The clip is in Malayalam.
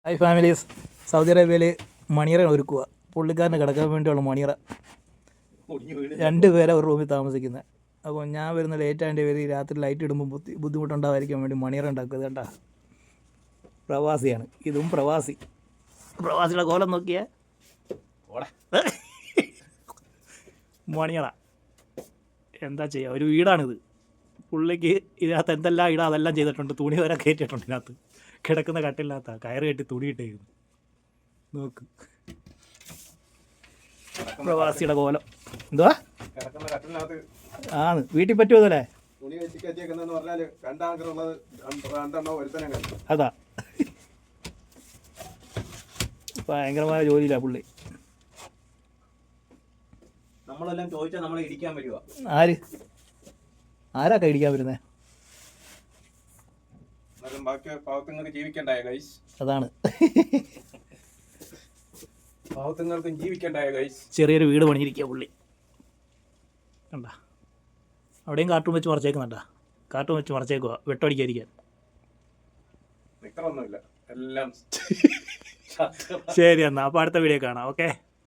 ഹൈ ഫാമിലീസ്, സൗദി അറേബ്യയിൽ മണിയറ ഒരുക്കുക. പുള്ളിക്കാരന് കിടക്കാൻ വേണ്ടിയുള്ള മണിയറ. 2 പേരെ ഒരു റൂമിൽ താമസിക്കുന്നത്. അപ്പോൾ ഞാൻ വരുന്ന ലേറ്റ് ആയതിൻ്റെ പേര് രാത്രി ലൈറ്റ് ഇടുമ്പോൾ ബുദ്ധിമുട്ടുണ്ടാവാതിരിക്കാൻ വേണ്ടി മണിയറ ഉണ്ടാക്കുക. കേട്ടാ, പ്രവാസിയാണ്. ഇതും പ്രവാസി. പ്രവാസിയുടെ കോലം നോക്കിയേ. മണിയറ എന്താ ചെയ്യുക, ഒരു വീടാണിത്. പുള്ളിക്ക് ഇതിനകത്ത് എന്തെല്ലാം ഇടാം അതെല്ലാം ചെയ്തിട്ടുണ്ട്. തുണി വരെ കയറ്റിയിട്ടുണ്ട് ഇതിനകത്ത്. കിടക്കുന്ന കട്ടില്ലാത്ത കയറ് കെട്ടി തുണി ഇട്ടേക്കുന്നു. നോക്ക്, പ്രവാസിയുടെ കോലം. എന്തുവാ ആണ് വീട്ടിൽ പറ്റുമല്ലേ? അതാ, ഭയങ്കരമായ ജോലിയില്ല പുള്ളി. നമ്മളെല്ലാം ചോദിച്ചാൽ നമ്മളെ ഇടിക്കാൻ വരുക. ആരാ ഇടിക്കാൻ വരുന്നേ? അതാണ്, പാവത്തുങ്ങൾക്കും ജീവിക്കണ്ടായ ഗൈസ്. ചെറിയൊരു വീട് പണിയിരിക്കുക പുള്ളി. കണ്ട, അവിടെയും കാർട്ടൂൺ വെച്ച് മറച്ചേക്കുന്നുണ്ടാ. കാർട്ടൂൺ വെച്ച് മറച്ചേക്കുക വെട്ടടിക്കാതിരിക്കാൻ. എല്ലാം ശരി, എന്നാൽ അപ്പോൾ അടുത്ത വീഡിയോ കാണാം. ഓക്കെ.